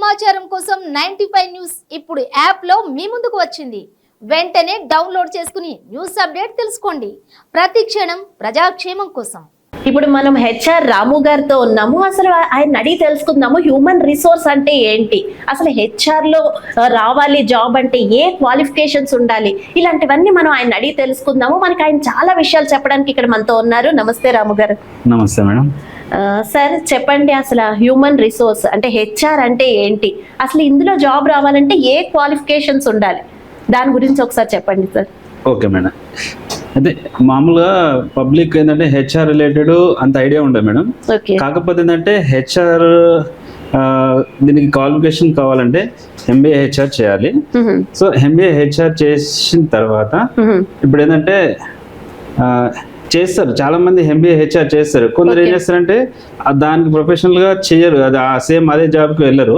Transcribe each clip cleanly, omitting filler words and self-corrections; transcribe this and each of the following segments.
సమాచారం కోసం 95 న్యూస్ ఇప్పుడు యాప్ లో మీ ముందుకు వచ్చింది. వెంటనే డౌన్లోడ్ చేసుకుని న్యూస్ అప్డేట్ తెలుసుకోండి. ప్రతి క్షణం ప్రజాక్షేమం కోసం. ఇప్పుడు మనం హెచ్ఆర్ రాము గారితో ఉన్నాము. అసలు ఆయన అడిగి తెలుసుకుందాము హ్యూమన్ రిసోర్స్ అంటే ఏంటి, అసలు హెచ్ఆర్ లో రావాలి జాబ్ అంటే ఏ క్వాలిఫికేషన్స్ ఉండాలి, ఇలాంటివన్నీ మనం ఆయన అడిగి తెలుసుకుందాము. మనకి ఆయన చాలా విషయాలు చెప్పడానికి ఇక్కడ మనతో ఉన్నారు. నమస్తే రాము గారు. నమస్తే మేడం. సార్ చెప్పండి, అసలు హ్యూమన్ రిసోర్స్ అంటే హెచ్ఆర్ అంటే ఏంటి, అసలు ఇందులో జాబ్ రావాలంటే ఏ క్వాలిఫికేషన్స్ ఉండాలి, దాని గురించి ఒకసారి చెప్పండి సార్. Okay madam. అయితే మామూలుగా పబ్లిక్ ఏంటంటే హెచ్ఆర్ రిలేటెడ్ అంత ఐడియా ఉండదు మేడం. కాకపోతే ఏంటంటే హెచ్ఆర్ దీనికి క్వాలిఫికేషన్ కావాలంటే ఎంబీఏ హెచ్ఆర్ చేయాలి. సో ఎంబీఏ హెచ్ఆర్ చేసిన తర్వాత ఇప్పుడు ఏంటంటే చేస్తారు, చాలా మంది ఎంబీఏ హెచ్ఆర్ చేస్తారు. కొందరు ఏం చేస్తారంటే దానికి ప్రొఫెషనల్ గా చేయరు, అది సేమ్ అదే జాబ్ కి వెళ్ళరు,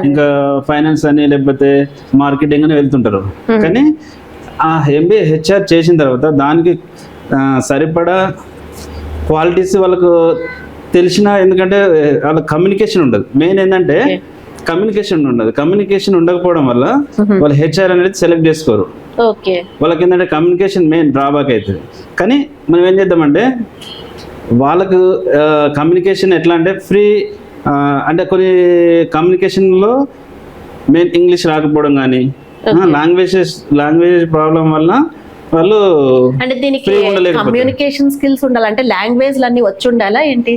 ఇంకా ఫైనాన్స్ అని లేకపోతే మార్కెటింగ్ అని వెళ్తుంటారు. కానీ ఆ ఎంబీఏ హెచ్ఆర్ చేసిన తర్వాత దానికి సరిపడా క్వాలిటీస్ వాళ్ళకు తెలిసిన, ఎందుకంటే వాళ్ళ కమ్యూనికేషన్ ఉండదు. మెయిన్ ఏంటంటే కమ్యూనికేషన్ ఉండదు. కమ్యూనికేషన్ ఉండకపోవడం వల్ల వాళ్ళు హెచ్ఆర్ అనేది సెలెక్ట్ చేసుకోరు. వాళ్ళకి ఏంటంటే కమ్యూనికేషన్ మెయిన్ డ్రాబ్యాక్ అవుతుంది. కానీ మనం ఏం చేద్దామంటే వాళ్ళకు కమ్యూనికేషన్ ఎట్లా అంటే ఫ్రీ, అంటే కొన్ని కమ్యూనికేషన్లో మెయిన్ ఇంగ్లీష్ రాకపోవడం కానీ లాంగ్వేజ్ ప్రాబ్లం వల్ల వాళ్ళు అంటే దీనికి కమ్యూనికేషన్ స్కిల్స్ ఉండాలంటే లాంగ్వేజ్ అన్ని వచ్చి ఉండాలా ఏంటి,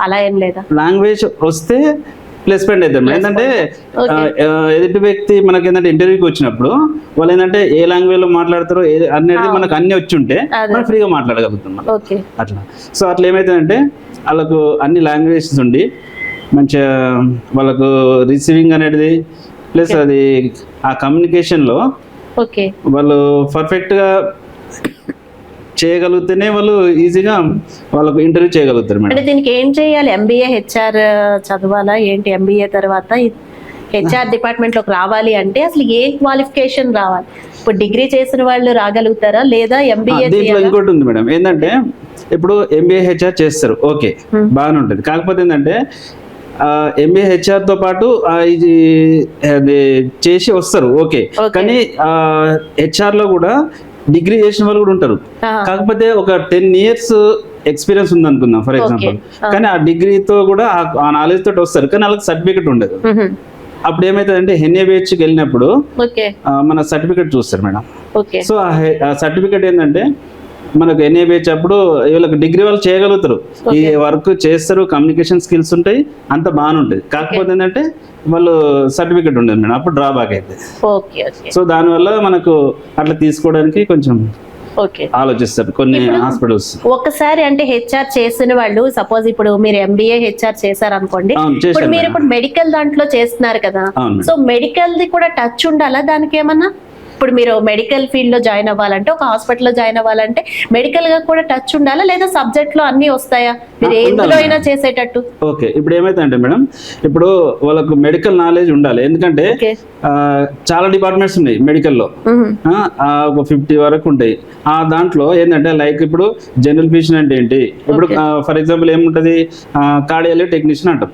అలా ఏం లేదా? లాంగ్వేజ్ వస్తే ప్లస్ పాయింట్ అవుతాం. ఏంటంటే ఎదుటి వ్యక్తి మనకి ఏంటంటే ఇంటర్వ్యూకి వచ్చినప్పుడు వాళ్ళు ఏంటంటే ఏ లాంగ్వేజ్ లో మాట్లాడతారో అనేది మనకు అన్ని వచ్చి ఉంటే మనం ఫ్రీగా మాట్లాడగలుగుతున్నాం అట్లా. సో అట్లా ఏమైతుందంటే వాళ్ళకు అన్ని లాంగ్వేజెస్ ఉండి మంచిగా వాళ్ళకు రిసీవింగ్ అనేది ప్లస్ అది ఆ కమ్యూనికేషన్లో వాళ్ళు పర్ఫెక్ట్గా చేయగలిగితేనే వాళ్ళు ఈజీగా వాళ్ళకు ఇంటర్వ్యూ చేయగలుగుతారు మేడం. అంటే దీనికి ఏం చేయాలి? ఎంబీఏ హెచ్ఆర్ చదవాలా ఏంటి? ఎంబీఏ తర్వాత హెచ్ఆర్ డిపార్ట్మెంట్ లోకి రావాలి అంటే అసలు ఏ క్వాలిఫికేషన్ రావాలి? ఇప్పుడు డిగ్రీ చేసిన వాళ్ళు రాగలుగుతారా లేదా ఎంబీఏ? దీంట్లో ఇంకోటి ఉంది మేడం, ఏంటంటే ఇప్పుడు ఎంబీఏ హెచ్ఆర్ చేస్తారు, ఓకే బాగానే ఉంటుంది. కాకపోతే ఏంటంటే ఎంబీఏ హెచ్ఆర్ తో పాటు ఇది చేసి వస్తారు, ఓకే. కానీ హెచ్ఆర్ లో కూడా డిగ్రీ చేసిన వాళ్ళు కూడా ఉంటారు. కాకపోతే ఒక 10 years ఎక్స్పీరియన్స్ ఉంది అనుకుందాం ఫర్ ఎగ్జాంపుల్. కానీ ఆ డిగ్రీతో కూడా ఆ నాలెడ్జ్ తోటి వస్తారు, కానీ వాళ్ళకి సర్టిఫికెట్ ఉండదు. అప్పుడు ఏమైతుందంటే ఎన్ఏబిహెచ్కి వెళ్ళినప్పుడు మన సర్టిఫికెట్ చూస్తారు మేడం. సో ఆ సర్టిఫికెట్ ఏంటంటే మనకు ఎన్ఏబిహెచ్ అప్పుడు వీళ్ళకి డిగ్రీ వాళ్ళు చేయగలుగుతారు, ఈ వర్క్ చేస్తారు, కమ్యూనికేషన్ స్కిల్స్ ఉంటాయి, అంత బాగానే ఉంటుంది. కాకపోతే ఏంటంటే వాళ్ళు సర్టిఫికెట్ ఉండదు మేడం, అప్పుడు డ్రాబ్యాక్ అయితే. సో దానివల్ల మనకు అట్లా తీసుకోవడానికి కొంచెం ఆలోచిస్తారు కొన్ని హాస్పిటల్స్. ఒకసారి అంటే హెచ్ఆర్ చేసిన వాళ్ళు, సపోజ్ ఇప్పుడు మీరు ఎంబీఏ హెచ్ఆర్ చేశారు అనుకోండి, మీరు ఇప్పుడు మెడికల్ దాంట్లో చేస్తున్నారు కదా, సో మెడికల్ ది కూడా టచ్ ఉండాలా దానికి ఏమన్నా? ఇప్పుడు మీరు మెడికల్ ఫీల్డ్ లో జాయిన్ అవ్వాలంటే, ఒక హాస్పిటల్లో జాయిన్ అవ్వాలంటే మెడికల్ గా కూడా టచ్ ఉండాలా లేదా సబ్జెక్ట్ లో అన్ని వస్తాయా? మీరు ఎందులో అయినా చేసేటట్టు? ఓకే, ఇప్పుడు ఏమైతుందంటే మేడం, ఇప్పుడు వాళ్ళకు మెడికల్ నాలెడ్జ్ ఉండాలి. ఎందుకంటే చాలా డిపార్ట్మెంట్స్ ఉన్నాయి మెడికల్లో, ఒక 50 వరకు ఉంటాయి. ఆ దాంట్లో ఏంటంటే లైక్ ఇప్పుడు జనరల్ ఫిజిషియన్ అంటే ఏంటి, ఇప్పుడు ఫర్ ఎగ్జాంపుల్ ఏముంటది, కార్డియాలజీ టెక్నీషియన్ అంటాం.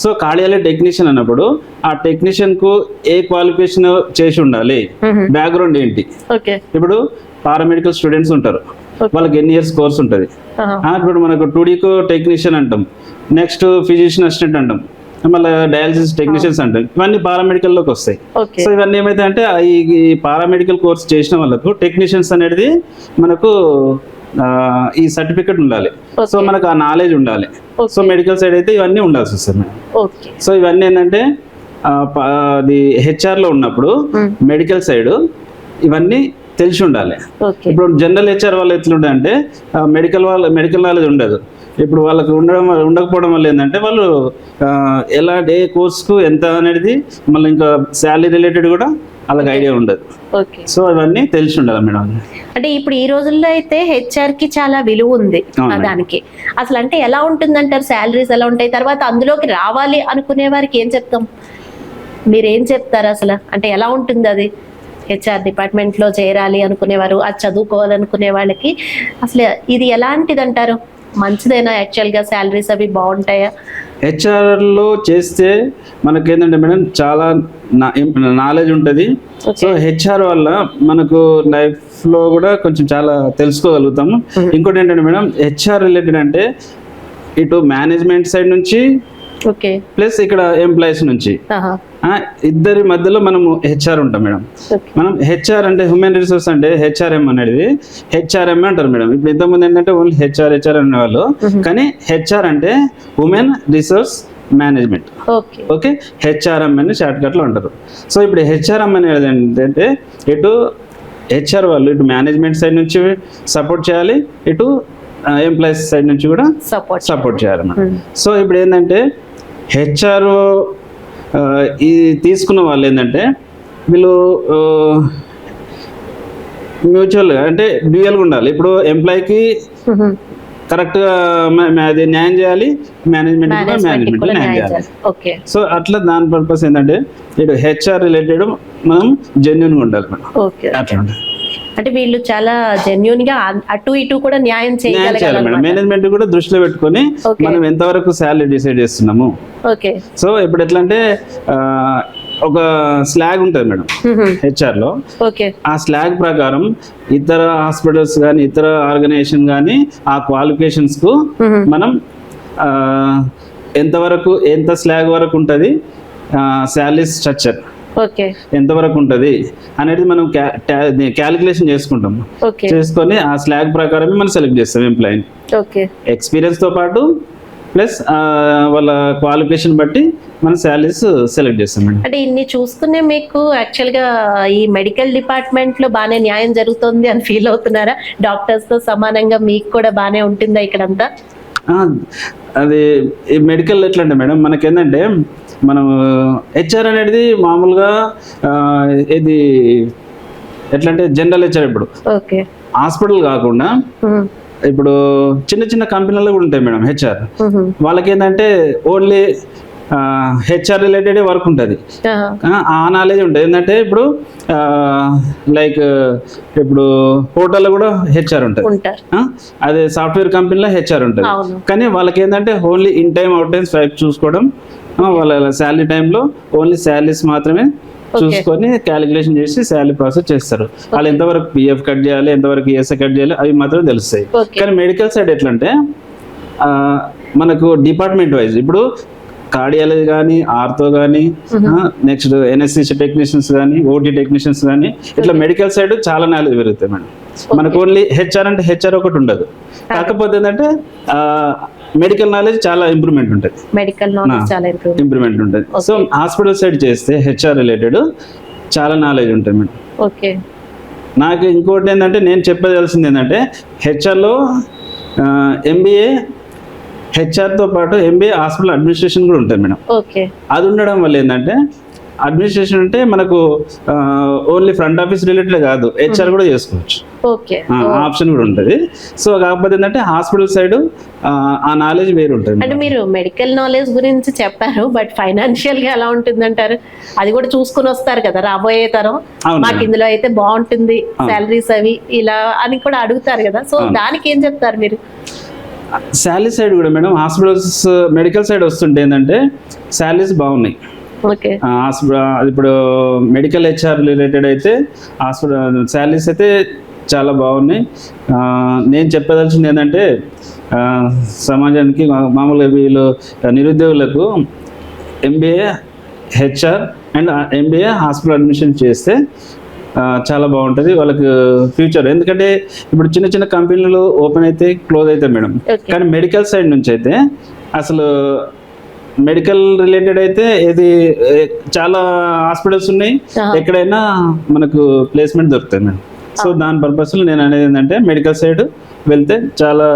సో కార్డియాలజీ టెక్నీషియన్ అన్నప్పుడు ఆ టెక్నీషియన్ కు ఏ క్వాలిఫికేషన్ చేసి ఉండాలి, బ్యాక్గ్రౌండ్ ఏంటి. ఇప్పుడు పారామెడికల్ స్టూడెంట్స్ ఉంటారు, వాళ్ళకి ఎన్ని ఇయర్స్ కోర్స్ ఉంటుంది. ఇప్పుడు మనకు 2D టెక్నీషియన్ అంటాం, నెక్స్ట్ ఫిజిషియన్ అసిస్టెంట్ అంటాం, మళ్ళీ డయాలసిస్ టెక్నీషియన్స్ అంటాం. ఇవన్నీ పారామెడికల్ లోకి వస్తాయి. సో ఇవన్నీ ఏమైతే అంటే ఈ పారామెడికల్ కోర్స్ చేసిన వాళ్ళకు టెక్నీషియన్స్ అనేది మనకు ఈ సర్టిఫికెట్ ఉండాలి. సో మనకు ఆ నాలెడ్జ్ ఉండాలి. సో మెడికల్ సైడ్ అయితే ఇవన్నీ ఉండాల్సి వస్తుంది. సో ఇవన్నీ ఏంటంటే అది హెచ్ఆర్ లో ఉన్నప్పుడు మెడికల్ సైడ్ ఇవన్నీ తెలిసి ఉండాలి. ఇప్పుడు జనరల్ హెచ్ఆర్ వాళ్ళు ఎట్లుండే అంటే మెడికల్ నాలెడ్జ్ ఉండదు. ఇప్పుడు వాళ్ళకి ఉండకపోవడం వల్ల ఏంటంటే వాళ్ళు ఎలా ఏ కోర్స్కు ఎంత అనేది, మళ్ళీ ఇంకా శాలరీ రిలేటెడ్ కూడా వాళ్ళకి ఐడియా ఉండదు. సో ఇవన్నీ తెలిసి ఉండాలి మేడం. అంటే ఇప్పుడు ఈ రోజుల్లో అయితే హెచ్ఆర్ కి చాలా విలువ ఉంది దానికి. అసలు అంటే ఎలా ఉంటుందంటారు, శాలరీస్ ఎలా ఉంటాయి? తర్వాత అందులోకి రావాలి అనుకునే వారికి ఏం చెప్తాం, మీరేం చెప్తారు అసలు? అంటే ఎలా ఉంటుంది అది హెచ్ఆర్ డిపార్ట్మెంట్ లో చేరాలి అనుకునేవారు, అది చదువుకోవాలనుకునే వాళ్ళకి అసలు ఇది ఎలాంటిది అంటారు? మంచిదేనా? యాక్చువల్ గా శాలరీస్ అవి బాగుంటాయా? హెచ్ఆర్లో చేస్తే మనకేంటంటే మేడం చాలా నాలెడ్జ్ ఉంటుంది. సో హెచ్ఆర్ వల్ల మనకు లైఫ్లో కూడా కొంచెం చాలా తెలుసుకోగలుగుతాము. ఇంకోటి ఏంటంటే మేడం, హెచ్ఆర్ రిలేటెడ్ అంటే ఇటు మేనేజ్మెంట్ సైడ్ నుంచి ప్లస్ ఇక్కడ ఎంప్లాయీస్ నుంచి ఇద్దరి మధ్యలో మనము హెచ్ఆర్ ఉంటాం మేడం. మనం హెచ్ఆర్ అంటే హ్యూమన్ రిసోర్స్ అంటే హెచ్ఆర్ఎం అనేది హెచ్ఆర్ఎం అంటారు మేడం. ఇప్పుడు ఇంతకుముందు ఏంటంటే ఓన్లీ హెచ్ఆర్ అనేవాళ్ళు, కానీ హెచ్ఆర్ అంటే human resource management. Okay, HRM అని షార్ట్ కట్ లో అంటారు. సో ఇప్పుడు హెచ్ఆర్ఎం అనేది ఏంటంటే ఇటు హెచ్ఆర్ వాళ్ళు ఇటు మేనేజ్మెంట్ సైడ్ నుంచి సపోర్ట్ చేయాలి, ఇటు ఎంప్లాయీస్ సైడ్ నుంచి కూడా సపోర్ట్ చేయాలి మేడం. సో ఇప్పుడు ఏంటంటే హెచ్ఆర్ ఈ తీసుకున్న వాళ్ళు ఏంటంటే వీళ్ళు మ్యూచువల్గా అంటే డ్యూయల్గా ఉండాలి. ఇప్పుడు ఎంప్లాయీకి కరెక్ట్గా అది న్యాయం చేయాలి, మేనేజ్మెంట్ కూడా న్యాయం చేయాలి. సో అట్లా దాని పర్పస్ ఏంటంటే ఇటు హెచ్ఆర్ రిలేటెడ్ మనం జెన్యున్గా ఉండాలి మేడం. అట్లా ఉండాలి అంటే వీళ్ళు చాలా జెన్యూన్ గా అటు ఇటు కూడా న్యాయం చేయాలి మేడం. మేనేజ్మెంట్ కూడా దృష్టిలో పెట్టుకొని మనం ఎంతవరకు శాలరీ డిసైడ్ చేస్తున్నాము. సో ఇప్పుడు ఎట్లా అంటే ఒక స్లాగ్ ఉంటుంది మేడం హెచ్ఆర్ లో. ఆ స్లాగ్ ప్రకారం ఇతర హాస్పిటల్స్ కానీ ఇతర ఆర్గనైజేషన్ కానీ ఆ క్వాలిఫికేషన్స్ కు మనం ఎంత స్లాగ్ వరకు ఉంటుంది, శాలరీ స్ట్రక్చర్ ఎంతవరకు ఉంటుంది అనేది మనం క్యాలిక్యులేషన్ చేసుకుంటాం. చేసుకొని ఆ స్లాగ్ ప్రకారమే మనం సెలెక్ట్ చేస్తాం ఎంప్లాయీని. ఎక్స్పీరియన్స్ తో పాటు ప్లస్ వాళ్ళ క్వాలిఫికేషన్ బట్టి మనం శాలరీస్ సెలెక్ట్ చేస్తాం. అంటే ఇన్ని చూస్తూనే మీకు యాక్చువల్ గా ఈ మెడికల్ డిపార్ట్మెంట్ లో బాగానే న్యాయం జరుగుతుంది అని ఫీల్ అవుతున్నారా? డాక్టర్స్ తో సమానంగా మీకు కూడా బాగానే ఉంటుందా ఇక్కడంతా? అది మెడికల్ ఎట్లా అంటే మేడం, మనకేంటంటే మనం హెచ్ఆర్ అనేది మామూలుగా ఇది ఎట్లా అంటే జనరల్ హెచ్ఆర్. ఇప్పుడు హాస్పిటల్ కాకుండా ఇప్పుడు చిన్న చిన్న కంపెనీలు కూడా ఉంటాయి మేడం హెచ్ఆర్. వాళ్ళకి ఏంటంటే ఓన్లీ హెచ్ఆర్ రిలేటెడ్ వర్క్ ఉంటుంది, ఆ నాలెడ్జ్ ఉంటుంది. ఏంటంటే ఇప్పుడు లైక్ ఇప్పుడు హోటల్లో కూడా హెచ్ఆర్ ఉంటుంది, అదే సాఫ్ట్వేర్ కంపెనీలో హెచ్ఆర్ ఉంటుంది. కానీ వాళ్ళకి ఏంటంటే only in time out time swipe చూసుకోవడం, వాళ్ళ శాలరీ టైంలో ఓన్లీ శాలరీస్ మాత్రమే చూసుకొని క్యాలిక్యులేషన్ చేసి శాలరీ ప్రాసెస్ చేస్తారు. వాళ్ళు ఎంతవరకు పిఎఫ్ కట్ చేయాలి, ఎంతవరకు ఈఎస్ఐ కట్ చేయాలి అవి మాత్రం తెలుస్తాయి. కానీ మెడికల్ సైడ్ ఎట్లా అంటే మనకు డిపార్ట్మెంట్ వైజ్ ఇప్పుడు కార్డియాలజీ కానీ, ఆర్థో కానీ, నెక్స్ట్ ఎన్ఎస్సి టెక్నీషియన్స్ కానీ, ఓటీ టెక్నీషియన్స్ కానీ, ఇట్లా మెడికల్ సైడ్ చాలా నాలెడ్జ్ పెరుగుతాయి మేడం. మనకు ఓన్లీ హెచ్ఆర్ అంటే హెచ్ఆర్ ఒకటి ఉండదు. కాకపోతే ఏంటంటే మెడికల్ నాలెడ్జ్ చాలా ఇంప్రూవ్మెంట్ ఉంటుంది, ఇంప్రూవ్మెంట్ ఉంటుంది. సో హాస్పిటల్ సైడ్ చేస్తే హెచ్ఆర్ రిలేటెడ్ చాలా నాలెడ్జ్ ఉంటుంది మేడం. నాకు ఇంకోటి ఏంటంటే నేను చెప్పదలసింది ఏంటంటే హెచ్ఆర్లో ఎంబీఏ హెచ్ఆర్తో పాటు ఎంబీఏ హాస్పిటల్ అడ్మినిస్ట్రేషన్ కూడా ఉంటుంది మేడం. అది ఉండడం వల్ల ఏంటంటే అడ్మినిస్ట్రేషన్ అంటే మనకు ఓన్లీ ఫ్రంట్ ఆఫీస్ రిలేటెడ్ కాదు, హెచ్ఆర్ కూడా చేసుకోవచ్చు, ఆప్షన్ కూడా ఉంటుంది. సో కాకపోతే ఏంటంటే హాస్పిటల్ సైడ్ ఆ నాలెడ్జ్ వేరు ఉంటుంది. అంటే మీరు మెడికల్ నాలెడ్జ్ గురించి చెప్పారు, బట్ ఫైనాన్షియల్ గా ఎలా ఉంటుందంటారు? అది కూడా చూసుకుని వస్తారు కదా రాబోయే తరం, మాకు ఇందులో అయితే బాగుంటుంది శాలరీస్ అవి ఇలా అని కూడా అడుగుతారు కదా. సో దానికి ఏం చెప్తారు మీరు? శాలరీ సైడ్ కూడా మేడం హాస్పిటల్స్ మెడికల్ సైడ్ వస్తుంటే ఏంటంటే శాలరీస్ బాగున్నాయి. ఇప్పుడు మెడికల్ హెచ్ఆర్ రిలేటెడ్ అయితే హాస్పిటల్ శాలరీస్ అయితే చాలా బాగున్నాయి. నేను చెప్పదలసింది ఏంటంటే సమాజానికి మామూలుగా వీళ్ళు నిరుద్యోగులకు MBA HR and MBA hospital admission చేస్తే చాలా బాగుంటుంది వాళ్ళకి ఫ్యూచర్. ఎందుకంటే ఇప్పుడు చిన్న చిన్న కంపెనీలు ఓపెన్ అయితే క్లోజ్ అవుతాయి మేడం. కానీ మెడికల్ సైడ్ నుంచి అయితే అసలు మెడికల్ రిలేటెడ్ అయితే ఇది చాలా హాస్పిటల్స్ ఉన్నాయి, ఎక్కడైనా మనకు ప్లేస్మెంట్ దొరుకుతుంది మేడం. సో దాని పర్పస్లో నేను అనేది ఏంటంటే మెడికల్ సైడ్ వెళ్తే చాలా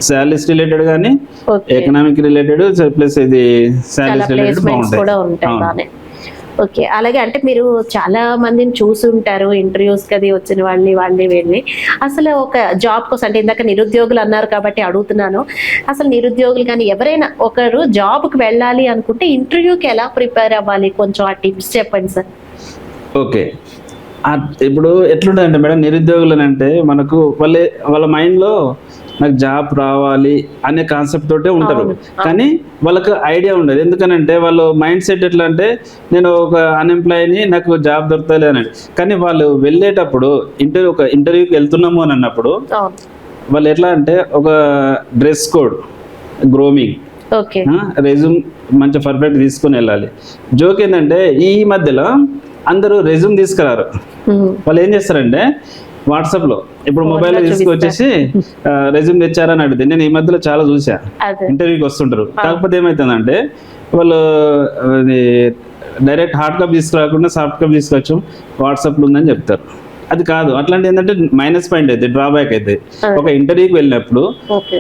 శాలరీస్ రిలేటెడ్ కానీ ఎకనామిక్ రిలేటెడ్ ప్లస్ ఇది శాలరీస్ రిలేటెడ్ బాగుంటాయి. ఓకే, అలాగే అంటే మీరు చాలా మందిని చూసి ఉంటారు ఇంటర్వ్యూస్ కది వచ్చిన వాళ్ళని వీళ్ళని. అసలు ఒక జాబ్ కోసం అంటే ఇందాక నిరుద్యోగులు అన్నారు కాబట్టి అడుగుతున్నాను, అసలు నిరుద్యోగులు కానీ ఎవరైనా ఒకరు జాబ్కి వెళ్ళాలి అనుకుంటే ఇంటర్వ్యూకి ఎలా ప్రిపేర్ అవ్వాలి, కొంచెం ఆ టిప్స్ చెప్పండి సార్. ఓకే, ఇప్పుడు ఎట్లుంటుందంటే మేడం నిరుద్యోగులు అంటే మనకు వాళ్ళ మైండ్లో నాకు జాబ్ రావాలి అనే కాన్సెప్ట్ తోటే ఉంటారు. అవును. కానీ వాళ్ళకి ఐడియా ఉండదు. ఎందుకనంటే వాళ్ళు మైండ్ సెట్ ఎట్లా అంటే నేను ఒక అన్ఎంప్లాయీని, నాకు జాబ్ దొరుకుతలే అని. కానీ వాళ్ళు వెళ్ళేటప్పుడు ఒక ఇంటర్వ్యూకి వెళ్తున్నాము అని అన్నప్పుడు అవును. వాళ్ళు ఎట్లా అంటే ఒక dress code, grooming, okay. Resume మంచి పర్ఫెక్ట్ తీసుకొని వెళ్ళాలి. జోక్ ఏంటంటే ఈ మధ్యలో అందరూ రెజ్యూమ్ తీసుకురారు. వాళ్ళు ఏం చేస్తారంటే వాట్సాప్లో ఇప్పుడు మొబైల్లో తీసుకొచ్చేసి రెజ్యూమ్ తెచ్చారని అడిగితే నేను ఈ మధ్యలో చాలా చూసా, అదే. ఇంటర్వ్యూకి వస్తుంటారు. కాకపోతే ఏమవుతుందంటే వాళ్ళు డైరెక్ట్ హార్డ్ కాపీ తీసుకురాకుండా సాఫ్ట్ కాపీ తీసుకొచ్చాం, వాట్సాప్లో ఉందని చెప్తారు. అది కాదు, అట్లాంటి ఏంటంటే మైనస్ పాయింట్ అయితే, డ్రాబ్యాక్ అయితే. ఒక ఇంటర్వ్యూకి వెళ్ళినప్పుడు ఓకే.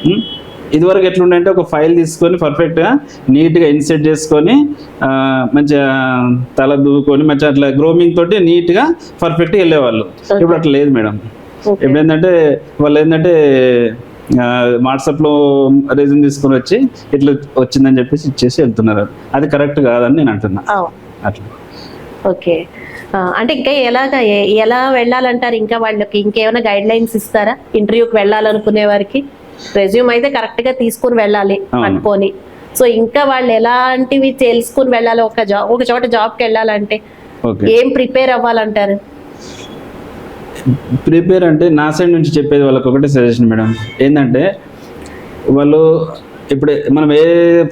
ఇదివరకు ఎట్లుండే అంటే ఒక ఫైల్ తీసుకొని పర్ఫెక్ట్గా నీట్గా ఇన్సెట్ చేసుకొని మంచిగా తల దూకొని మంచిగా అట్లా గ్రోమింగ్ తోటి నీట్గా పర్ఫెక్ట్గా వెళ్ళేవాళ్ళు. ఇప్పుడు అట్లా లేదు మేడం. ఇప్పుడు ఏంటంటే వాళ్ళు ఏంటంటే వాట్సాప్లో రెజ్యూమ్ తీసుకొని వచ్చి ఇట్లా వచ్చిందని చెప్పేసి ఇచ్చేసి వెళ్తున్నారు. అది కరెక్ట్ కాదని నేను అంటున్నా. అట్లా. ఓకే. అంటే ఇంకా ఎలా వెళ్ళాలంటారు? ఇంకా వాళ్ళకి ఇంకేమైనా గైడ్ లైన్స్ ఇస్తారా ఇంటర్వ్యూకి వెళ్ళాలనుకునే వారికి? రెజ్యూమ్ అయితే కరెక్ట్ గా తీసుకుని వెళ్ళాలి అనుకోని, సో ఇంకా వాళ్ళు ఎలాంటివి తెలుసుకుని వెళ్ళాలి? ఒక చోట జాబ్కి వెళ్ళాలంటే ఏం ప్రిపేర్ అవ్వాలంటారు? ప్రిపేర్ అంటే నా సైడ్ నుంచి చెప్పేది వాళ్ళకి ఒకటే సజెషన్ మేడం, ఏంటంటే వాళ్ళు ఇప్పుడు మనం ఏ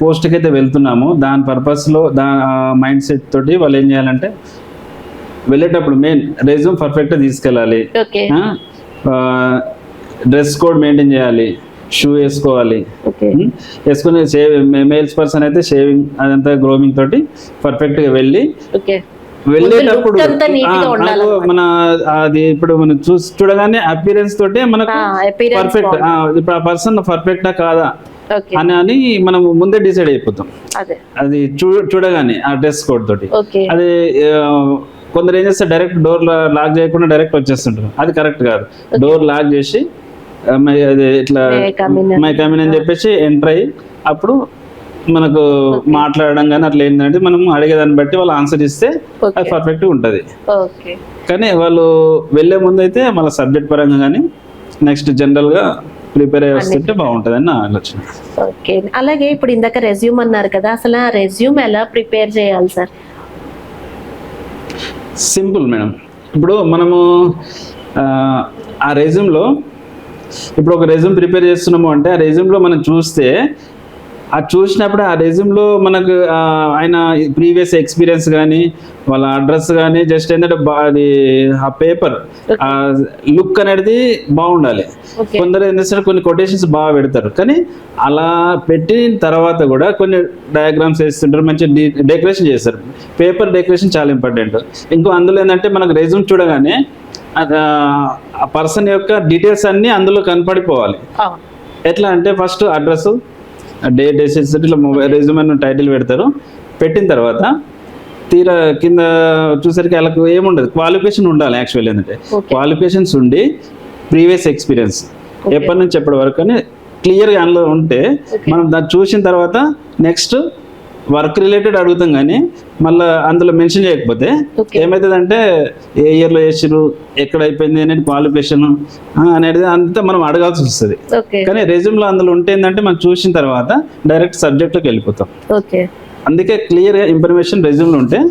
పోస్ట్కి అయితే వెళ్తున్నామో దాని పర్పస్లో మైండ్ సెట్ తోటి వాళ్ళు ఏం చేయాలంటే వెళ్ళేటప్పుడు మెయిన్ రెజ్యూమ్ పర్ఫెక్ట్గా తీసుకెళ్ళాలి, డ్రెస్ కోడ్ మెయింటైన్ చేయాలి, షూ వేసుకోవాలి, వేసుకుని మేల్స్ పర్సన్ అయితే షేవింగ్ అదంతా గ్రోమింగ్ తోటి పర్ఫెక్ట్గా వెళ్ళేటప్పుడు మన అది ఇప్పుడు మనం చూడగానే అపీరెన్స్ తోటి మనకు పర్ఫెక్ట్, ఇప్పుడు ఆ పర్సన్ పర్ఫెక్టా కాదా అని మనం ముందే డిసైడ్ అయిపోతాం. అది చూడగానే ఆ డ్రెస్ కోడ్ తోటి. అది కొందరు ఏం చేస్తారు, డైరెక్ట్ డోర్ లాక్ చేయకుండా డైరెక్ట్ వచ్చేస్తుంటారు. అది కరెక్ట్ కాదు. డోర్ లాక్ చేసి అది ఇట్లా మై కమిన్ అని చెప్పేసి ఎంటర్ అయ్యి అప్పుడు మనకు మాట్లాడడం కానీ అట్లా ఏంటంటే మనం అడిగేదాన్ని బట్టి వాళ్ళు ఆన్సర్ ఇస్తే అది పర్ఫెక్ట్గా ఉంటుంది. కానీ వాళ్ళు వెళ్ళే ముందు అయితే మన సబ్జెక్ట్ పరంగా కానీ నెక్స్ట్ జనరల్గా ప్రిపేర్ అయ్యి వస్తుంటే బాగుంటుందని నా ఆలోచన. ఓకే. అలాగే ఇప్పుడు ఇందాక రెజ్యూమ్ అన్నారు కదా, అసలు ఆ రెజ్యూమ్ ఎలా ప్రిపేర్ చేయాలి సార్? Simple madam. ఇప్పుడు మనము ఆ రెజ్యూమ్లో ఇప్పుడు ఒక రెజ్యూమ్ ప్రిపేర్ చేస్తున్నాము అంటే ఆ రెజ్యూమ్లో మనం చూస్తే అది చూసినప్పుడు ఆ రెజ్యూమ్లో మనకు ఆయన ప్రీవియస్ ఎక్స్పీరియన్స్ కానీ వాళ్ళ అడ్రస్ కానీ జస్ట్ ఏంటంటే అది ఆ పేపర్ ఆ లుక్ అనేది బాగుండాలి. కొందరు ఏం చేస్తారు, కొన్ని కొటేషన్స్ బాగా పెడతారు, కానీ అలా పెట్టిన తర్వాత కూడా కొన్ని డయాగ్రామ్స్ వేస్తుంటారు, మంచి డెకరేషన్ చేస్తారు. పేపర్ డెకరేషన్ చాలా ఇంపార్టెంట్. ఇంకో అందులో ఏంటంటే మనకు రెజ్యూమ్ చూడగానే ఆ పర్సన్ యొక్క డీటెయిల్స్ అన్నీ అందులో కనపడిపోవాలి. ఎట్లా అంటే ఫస్ట్ అడ్రస్, డేట్ వేసేసి ఇట్లా రెజ్యూమ్ అని టైటిల్ పెడతారు. పెట్టిన తర్వాత తీరా కింద చూసరికి వాళ్ళకు ఏముండదు, క్వాలిఫికేషన్ ఉండాలి. యాక్చువల్ ఏంటంటే క్వాలిఫికేషన్స్ ఉండి ప్రీవియస్ ఎక్స్పీరియన్స్ ఎప్పటి నుంచి ఎప్పటి వరకు అని క్లియర్గా అందులో ఉంటే మనం దాన్ని చూసిన తర్వాత నెక్స్ట్ వర్క్ రిలేటెడ్ అడుగుతాం. కానీ మళ్ళీ అందులో మెన్షన్ చేయకపోతే ఏమవుతుందంటే ఏ ఇయర్లో చేసిరు, ఎక్కడ అయిపోయింది అనేది క్వాలిఫికేషన్ అనేది అంతా మనం అడగాల్సి వస్తుంది. కానీ రెజ్యూమ్లో అందులో ఉంటే ఏంటంటే మనం చూసిన తర్వాత డైరెక్ట్ సబ్జెక్ట్లోకి వెళ్ళిపోతాం. అందుకే క్లియర్గా ఇన్ఫర్మేషన్ రెజ్యూమ్లో ఉంటే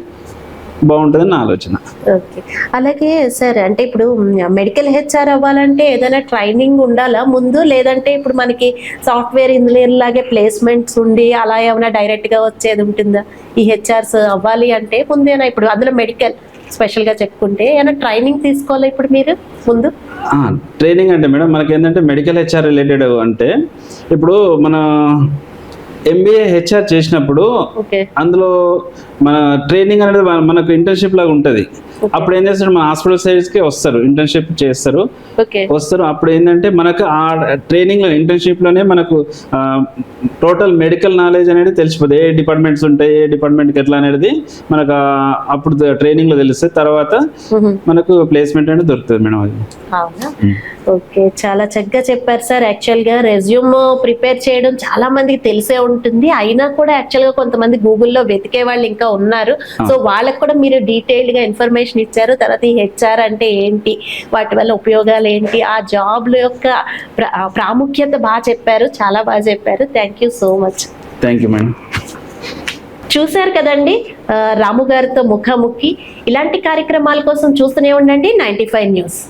బాగుంటుందని నా ఆలోచన. ఓకే. అలాగే సార్, అంటే ఇప్పుడు మెడికల్ హెచ్ఆర్ అవ్వాలంటే ఏదైనా ట్రైనింగ్ ఉండాలా ముందు, లేదంటే ఇప్పుడు మనకి సాఫ్ట్వేర్ ఇంజనీర్ లాగే ప్లేస్మెంట్స్ ఉండి అలా ఏమైనా డైరెక్ట్ గా వచ్చేది ఉంటుందా? ఈ హెచ్ఆర్స్ అవ్వాలి అంటే ముందేనా, ఇప్పుడు అందులో మెడికల్ స్పెషల్ గా చెప్పుకుంటే ఏమైనా ట్రైనింగ్ తీసుకోవాలా ఇప్పుడు మీరు ముందు? ట్రైనింగ్ అంటే మేడం మనకి ఏంటంటే మెడికల్ హెచ్ఆర్ రిలేటెడ్ అంటే ఇప్పుడు మన ఎంబీఏ హెచ్ఆర్ చేసినప్పుడు అందులో మన ట్రైనింగ్ అనేది మనకు ఇంటర్న్షిప్ లాగా ఉంటుంది. అప్పుడు ఏం చేస్తారు, మన హాస్పిటల్ సైడ్స్కి వస్తారు, ఇంటర్న్షిప్ చేస్తారు, వస్తారు. అప్పుడు ఏంటంటే మనకు ఆ ట్రైనింగ్ లో ఇంటర్న్షిప్ లోనే మనకు టోటల్ మెడికల్ నాలెడ్జ్ అనేది తెలిసిపోతుంది. ఏ డిపార్ట్మెంట్స్ ఉంటాయి, ఏ డిపార్ట్మెంట్కి ఎట్లా అనేది మనకు అప్పుడు ట్రైనింగ్ లో తెలుస్తుంది. తర్వాత మనకు ప్లేస్మెంట్ అనేది దొరుకుతుంది మేడం. అది ఓకే, చాలా చక్కగా చెప్పారు సార్. యాక్చువల్ గా రెజ్యూమ్ ప్రిపేర్ చేయడం చాలా మందికి తెలిసే ఉంటుంది, అయినా కూడా యాక్చువల్ గా కొంతమంది గూగుల్లో వెతికే వాళ్ళు ఇంకా ఉన్నారు. సో వాళ్ళకు కూడా మీరు డీటెయిల్డ్ గా ఇన్ఫర్మేషన్ ఇచ్చారు. తర్వాత ఈ హెచ్ఆర్ అంటే ఏంటి, వాటి వల్ల ఉపయోగాలు ఏంటి, ఆ జాబ్ యొక్క ప్రాముఖ్యత బాగా చెప్పారు, చాలా బాగా చెప్పారు. Thank you so much. Thank you madam. చూశారు కదండి రాము గారితో ముఖాముఖి. ఇలాంటి కార్యక్రమాల కోసం చూస్తూనే ఉండండి 95 న్యూస్.